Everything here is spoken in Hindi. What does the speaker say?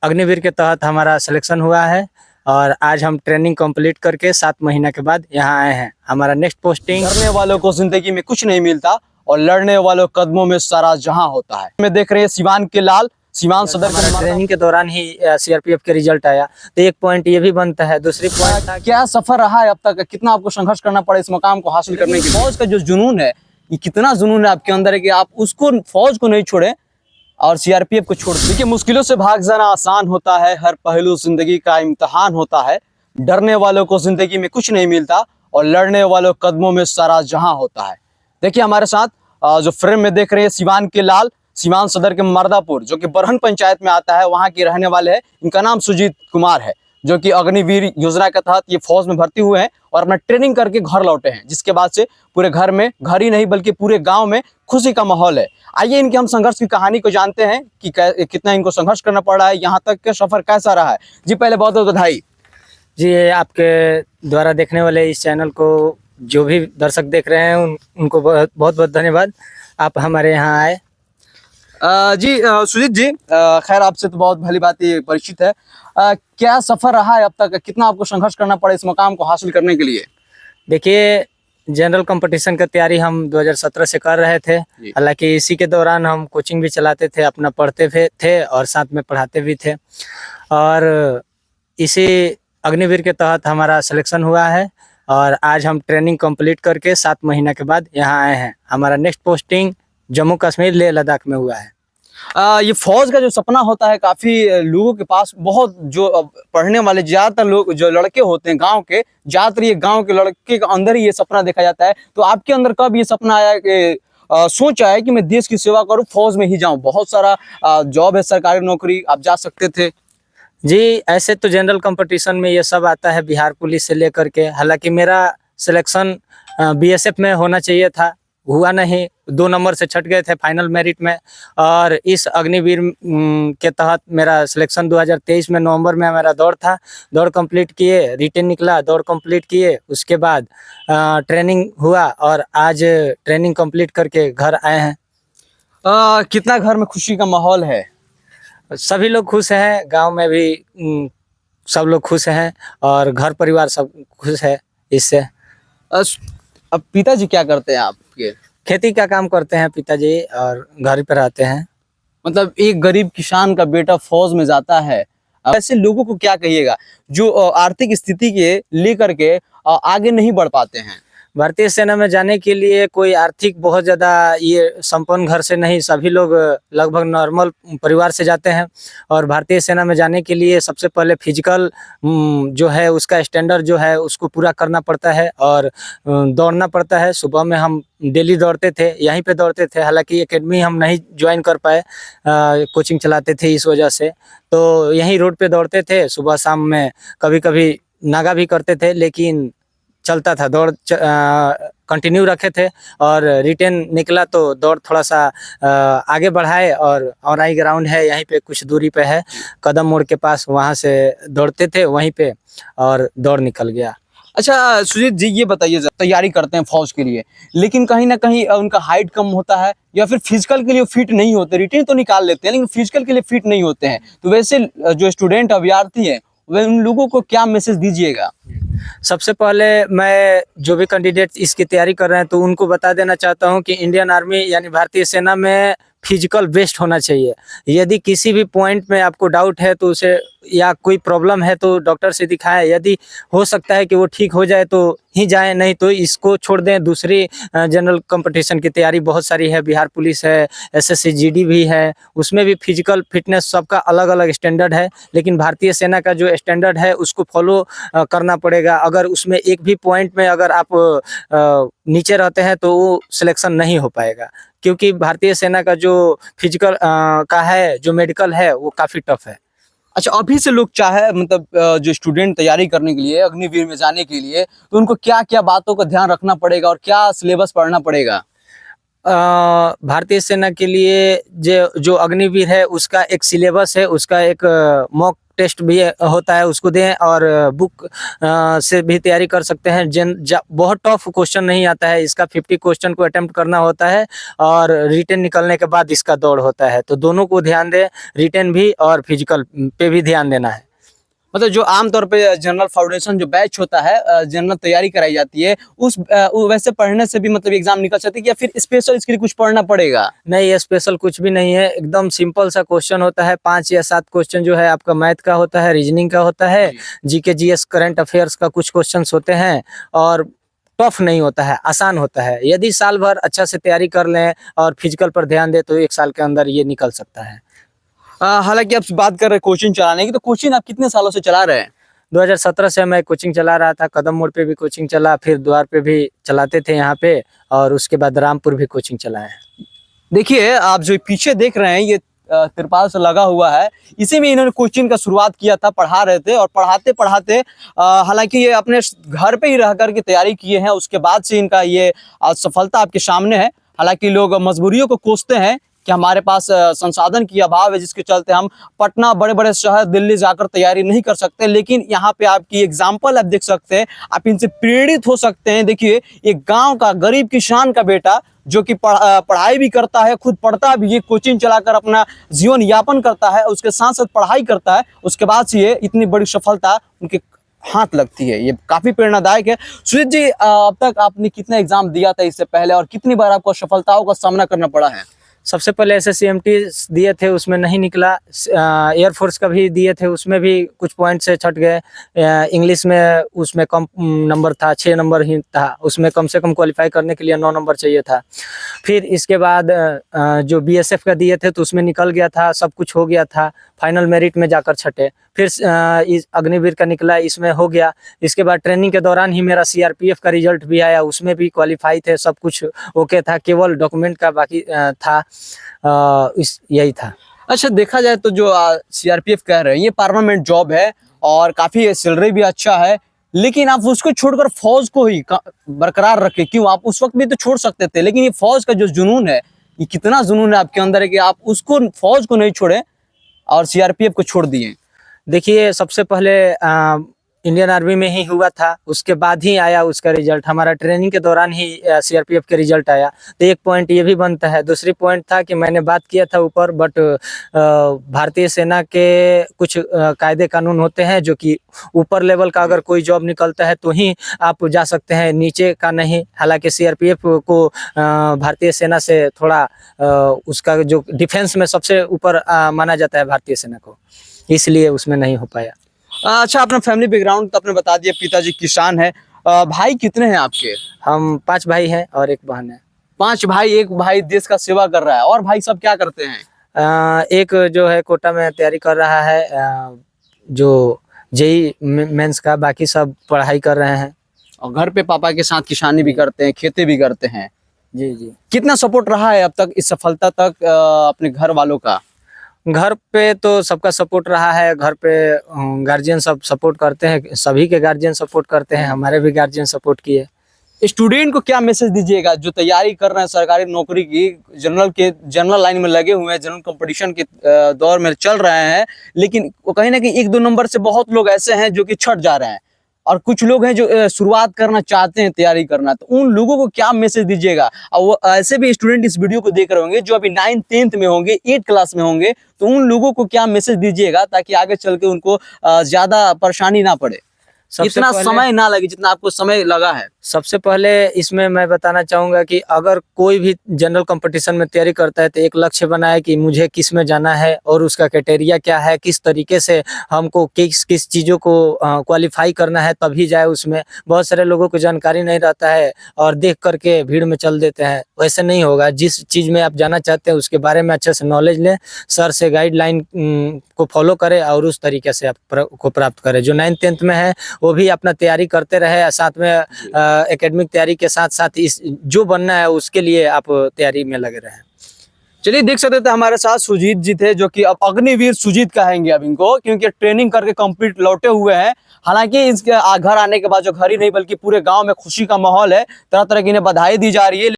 अग्निवीर के तहत हमारा सिलेक्शन हुआ है और आज हम ट्रेनिंग कंप्लीट करके 7 महीना के बाद यहाँ आए हैं। हमारा नेक्स्ट पोस्टिंग। करने वालों को जिंदगी में कुछ नहीं मिलता और लड़ने वालों कदमों में सारा जहां होता है। मैं देख रहे हैं सिवान के लाल, सिवान सदर के ट्रेनिंग के दौरान ही सीआरपीएफ के रिजल्ट आया, तो एक पॉइंट ये भी बनता है। दूसरी पॉइंट क्या सफर रहा है अब तक, कितना आपको संघर्ष करना पड़ा इस मुकाम को हासिल करने के लिए? फौज का जो जुनून है, ये कितना जुनून है आपके अंदर है कि आप उसको फौज को नहीं छोड़े और सीआरपीएफ को छोड़। देखिए, मुश्किलों से भाग जाना आसान होता है, हर पहलू जिंदगी का इम्तिहान होता है। डरने वालों को जिंदगी में कुछ नहीं मिलता और लड़ने वालों कदमों में सारा जहां होता है। देखिए, हमारे साथ जो फ्रेम में देख रहे हैं सिवान के लाल, सिवान सदर के मर्दापुर जो कि बरहन पंचायत में आता है, वहां के रहने वाले हैं। इनका नाम सुजीत कुमार है, जो कि अग्निवीर योजना के तहत ये फौज में भर्ती हुए हैं और अपना ट्रेनिंग करके घर लौटे हैं, जिसके बाद से पूरे घर में, घर ही नहीं बल्कि पूरे गांव में खुशी का माहौल है। आइए इनके हम संघर्ष की कहानी को जानते हैं कि कितना इनको संघर्ष करना पड़ रहा है, यहाँ तक का सफर कैसा रहा है। जी, पहले बहुत बहुत बधाई जी। आपके द्वारा देखने वाले इस चैनल को जो भी दर्शक देख रहे हैं उनको बहुत बहुत धन्यवाद। आप हमारे यहाँ आए। जी सुजीत जी, खैर आपसे तो बहुत भली बात ये परिचित है। क्या सफर रहा है अब तक, कितना आपको संघर्ष करना पड़ा इस मुकाम को हासिल करने के लिए? देखिए, जनरल कंपटीशन का तैयारी हम 2017 से कर रहे थे। हालांकि इसी के दौरान हम कोचिंग भी चलाते थे, अपना पढ़ते थे और साथ में पढ़ाते भी थे। और इसी अग्निवीर के तहत हमारा सिलेक्शन हुआ है और आज हम ट्रेनिंग कंप्लीट करके 7 महीना के बाद यहाँ आए हैं। हमारा नेक्स्ट पोस्टिंग जम्मू कश्मीर लेह लद्दाख में हुआ है। ये फौज का जो सपना होता है, काफी लोगों के पास, बहुत जो पढ़ने वाले ज्यादातर लोग जो लड़के होते हैं गांव के, ज्यादातर ये गांव के लड़के के अंदर ही ये सपना देखा जाता है। तो आपके अंदर कब ये सपना आया कि सोच आया कि मैं देश की सेवा करूं, फौज में ही जाऊं? बहुत सारा जॉब है, सरकारी नौकरी, आप जा सकते थे। जी, ऐसे तो जनरल कंपटीशन में ये सब आता है, बिहार पुलिस से लेकर के। हालांकि मेरा सिलेक्शन बीएसएफ में होना चाहिए था, हुआ नहीं, 2 नंबर से छट गए थे फाइनल मेरिट में। और इस अग्निवीर के तहत मेरा सिलेक्शन 2023 में नवंबर में मेरा दौड़ था। दौड़ कंप्लीट किए, रिटन निकला, दौड़ कंप्लीट किए, उसके बाद ट्रेनिंग हुआ और आज ट्रेनिंग कंप्लीट करके घर आए हैं। कितना घर में खुशी का माहौल है? सभी लोग खुश हैं, गांव में भी सब लोग खुश हैं और घर परिवार सब खुश है इससे। अब पिताजी क्या करते हैं आपके? खेती का काम करते हैं पिताजी और घर पर रहते हैं। मतलब एक गरीब किसान का बेटा फौज में जाता है, ऐसे लोगों को क्या कहिएगा जो आर्थिक स्थिति के लेकर के आगे नहीं बढ़ पाते हैं? भारतीय सेना में जाने के लिए कोई आर्थिक बहुत ज़्यादा ये संपन्न घर से नहीं, सभी लोग लगभग नॉर्मल परिवार से जाते हैं। और भारतीय सेना में जाने के लिए सबसे पहले फिजिकल जो है उसका स्टैंडर्ड जो है उसको पूरा करना पड़ता है और दौड़ना पड़ता है। सुबह में हम डेली दौड़ते थे, यहीं पे दौड़ते थे। हालांकि एकेडमी हम नहीं ज्वाइन कर पाए, कोचिंग चलाते थे इस वजह से, तो यहीं रोड पे दौड़ते थे। सुबह शाम में कभी कभी नागा भी करते थे, लेकिन चलता था, दौड़ कंटिन्यू रखे थे। और रिटर्न निकला तो दौड़ थोड़ा सा आगे बढ़ाए और औराई ग्राउंड है यहीं पे कुछ दूरी पे है, कदम मोड़ के पास, वहाँ से दौड़ते थे वहीं पे और दौड़ निकल गया। अच्छा सुजीत जी, ये बताइए, तैयारी करते हैं फौज के लिए, लेकिन कहीं ना कहीं उनका हाइट कम होता है या फिर फिजिकल के लिए फिट नहीं होते? रिटर्न तो निकाल लेते हैं लेकिन फिजिकल के लिए फिट नहीं होते हैं। तो वैसे जो स्टूडेंट अभ्यर्थी हैं, वे उन लोगों को क्या मैसेज दीजिएगा? सबसे पहले मैं जो भी कैंडिडेट इसकी तैयारी कर रहे हैं तो उनको बता देना चाहता हूं कि इंडियन आर्मी यानी भारतीय सेना में फिजिकल बेस्ट होना चाहिए। यदि किसी भी पॉइंट में आपको डाउट है तो उसे, या कोई प्रॉब्लम है तो डॉक्टर से दिखाएं। यदि हो सकता है कि वो ठीक हो जाए तो ही जाएं, नहीं तो इसको छोड़ दें। दूसरी जनरल कंपटीशन की तैयारी बहुत सारी है, बिहार पुलिस है, एसएससी जीडी भी है, उसमें भी फिजिकल फिटनेस सबका अलग अलग स्टैंडर्ड है। लेकिन भारतीय सेना का जो स्टैंडर्ड है उसको फॉलो करना पड़ेगा। अगर उसमें एक भी पॉइंट में अगर आप नीचे रहते हैं तो वो सिलेक्शन नहीं हो पाएगा, क्योंकि भारतीय सेना का जो फिजिकल का है, जो मेडिकल है, वो काफ़ी टफ है। अच्छा, अभी से लोग चाहे, मतलब जो स्टूडेंट तैयारी करने के लिए, अग्निवीर में जाने के लिए, तो उनको क्या क्या बातों का ध्यान रखना पड़ेगा और क्या सिलेबस पढ़ना पड़ेगा? भारतीय सेना के लिए जो अग्निवीर है उसका एक सिलेबस है, उसका एक मॉक टेस्ट भी होता है उसको दें, और बुक से भी तैयारी कर सकते हैं। बहुत टफ क्वेश्चन नहीं आता है इसका, 50 क्वेश्चन को अटेम्प्ट करना होता है और रिटन निकलने के बाद इसका दौड़ होता है। तो दोनों को ध्यान दें, रिटन भी और फिजिकल पे भी ध्यान देना है। मतलब जो आमतौर पे जनरल फाउंडेशन जो बैच होता है, जनरल तैयारी कराई जाती है, वैसे पढ़ने से भी मतलब एग्जाम निकल सकती है, या फिर स्पेशल इसके लिए कुछ पढ़ना पड़ेगा? नहीं, ये स्पेशल कुछ भी नहीं है, एकदम सिंपल सा क्वेश्चन होता है। 5 या 7 क्वेश्चन जो है आपका मैथ का होता है, रीजनिंग का होता है, जीके जीएस करंट अफेयर्स का कुछ क्वेश्चंस होते हैं, और टफ नहीं होता है, आसान होता है। यदि साल भर अच्छा से तैयारी कर लें और फिजिकल पर ध्यान दें तो 1 साल के अंदर ये निकल सकता है। हालांकि आप बात कर रहे हैं कोचिंग चलाने की, तो कोचिंग आप कितने सालों से चला रहे हैं? 2017 से मैं कोचिंग चला रहा था। कदम मोड़ पे भी कोचिंग चला, फिर द्वार पे भी चलाते थे यहाँ पे, और उसके बाद रामपुर भी कोचिंग चलाए। देखिए, आप जो पीछे देख रहे हैं ये तिरपाल से लगा हुआ है, इसी में इन्होंने कोचिंग का शुरुआत किया था, पढ़ा रहे थे, और पढ़ाते पढ़ाते हालांकि ये अपने घर पे ही रह करके तैयारी किए हैं, उसके बाद से इनका ये सफलता आपके सामने है। हालांकि लोग मजबूरियों को कोसते हैं कि हमारे पास संसाधन की अभाव है, जिसके चलते हम पटना, बड़े बड़े शहर, दिल्ली जाकर तैयारी नहीं कर सकते, लेकिन यहाँ पे आपकी एग्जाम्पल आप देख सकते हैं, आप इनसे प्रेरित हो सकते हैं। देखिए, एक गांव का गरीब किसान का बेटा जो कि पढ़ाई भी करता है, खुद पढ़ता भी है, कोचिंग चलाकर अपना जीवन यापन करता है, उसके साथ साथ पढ़ाई करता है, उसके बाद से ये इतनी बड़ी सफलता उनके हाथ लगती है। ये काफी प्रेरणादायक है। सुजीत जी, अब तक आपने कितना एग्जाम दिया था इससे पहले, और कितनी बार आपको असफलताओं का सामना करना पड़ा है? सबसे पहले SSCMT दिए थे, उसमें नहीं निकला। एयरफोर्स का भी दिए थे, उसमें भी कुछ पॉइंट से छट गए। इंग्लिश में उसमें कम नंबर था, 6 नंबर ही था, उसमें कम से कम क्वालिफाई करने के लिए 9 नंबर चाहिए था। फिर इसके बाद जो BSF का दिए थे तो उसमें निकल गया था, सब कुछ हो गया था, फाइनल मेरिट में जाकर छटे। फिर इस अग्निवीर का निकला, इसमें हो गया। इसके बाद ट्रेनिंग के दौरान ही मेरा CRPF का रिजल्ट भी आया, उसमें भी क्वालिफाई थे, सब कुछ ओके था, केवल डॉक्यूमेंट का बाकी था। यही था। अच्छा, देखा जाए तो जो CRPF कह रहे हैं, ये परमानेंट जॉब है और काफी सैलरी भी अच्छा है, लेकिन आप उसको छोड़कर फौज को ही बरकरार रखे क्यों? आप उस वक्त भी तो छोड़ सकते थे, लेकिन ये फौज का जो जुनून है, ये कितना जुनून है आपके अंदर है कि आप उसको, फौज को नहीं छोड़े और CRPF को छोड़ दिए? देखिए, सबसे पहले इंडियन आर्मी में ही हुआ था, उसके बाद ही आया उसका रिजल्ट। हमारा ट्रेनिंग के दौरान ही CRPF के रिजल्ट आया, तो एक पॉइंट ये भी बनता है। दूसरी पॉइंट था कि मैंने बात किया था ऊपर, बट भारतीय सेना के कुछ कायदे कानून होते हैं जो कि ऊपर लेवल का अगर कोई जॉब निकलता है तो ही आप जा सकते हैं, नीचे का नहीं। हालांकि CRPF को भारतीय सेना से थोड़ा उसका जो डिफेंस में सबसे ऊपर माना जाता है भारतीय सेना को, इसलिए उसमें नहीं हो पाया। अच्छा, अपना फैमिली बैकग्राउंड तो आपने बता दिया, पिताजी किसान है, भाई कितने हैं आपके? हम 5 भाई हैं और 1 बहन है। 5 भाई, 1 भाई देश का सेवा कर रहा है, और भाई सब क्या करते हैं? एक जो है कोटा में तैयारी कर रहा है, जो JEE मेंस का, बाकी सब पढ़ाई कर रहे हैं। और घर पे पापा के साथ किसानी भी करते हैं, खेती भी करते हैं। जी जी। कितना सपोर्ट रहा है अब तक इस सफलता तक अपने घर वालों का? घर पे तो सबका सपोर्ट रहा है, घर पे गार्जियन सब सपोर्ट करते हैं, सभी के गार्जियन सपोर्ट करते हैं, हमारे भी गार्जियन सपोर्ट किए। स्टूडेंट को क्या मैसेज दीजिएगा जो तैयारी कर रहे हैं सरकारी नौकरी की, जनरल लाइन में लगे हुए हैं, जनरल कंपटीशन के दौर में चल रहे हैं, लेकिन वो कहीं ना कहीं 1-2 नंबर से बहुत लोग ऐसे हैं जो कि छट जा रहे हैं, और कुछ लोग हैं जो शुरुआत करना चाहते हैं तैयारी करना, तो उन लोगों को क्या मैसेज दीजिएगा? और वो ऐसे भी स्टूडेंट इस वीडियो को देख रहे होंगे जो अभी 9th 10th में होंगे, 8th क्लास में होंगे, तो उन लोगों को क्या मैसेज दीजिएगा ताकि आगे चल के उनको ज्यादा परेशानी ना पड़े, इतना समय ना लगे जितना आपको समय लगा है? सबसे पहले इसमें मैं बताना चाहूँगा कि अगर कोई भी जनरल कंपटीशन में तैयारी करता है तो एक लक्ष्य बनाए कि मुझे किस में जाना है और उसका क्राइटेरिया क्या है, किस तरीके से हमको किस चीज़ों को क्वालिफाई करना है, तभी जाए उसमें। बहुत सारे लोगों को जानकारी नहीं रहता है और देख करके भीड़ में चल देते हैं, वैसे नहीं होगा। जिस चीज़ में आप जाना चाहते हैं उसके बारे में अच्छे से नॉलेज लें, सर से गाइडलाइन को फॉलो करें और उस तरीके से आप को प्राप्त करें। जो 9th 10th में है वो भी अपना तैयारी करते रहे, साथ में एकेडमिक तैयारी के साथ साथ इस जो बनना है उसके लिए आप तैयारी में लगे रहे। चलिए, देख सकते थे हमारे साथ सुजीत जी थे, जो कि अब अग्निवीर सुजीत कहेंगे अब इनको, क्योंकि ट्रेनिंग करके कंप्लीट लौटे हुए हैं। हालांकि इसके घर आने के बाद जो घर ही नहीं बल्कि पूरे गांव में खुशी का माहौल है, तरह तरह की इन्हें बधाई दी जा रही है।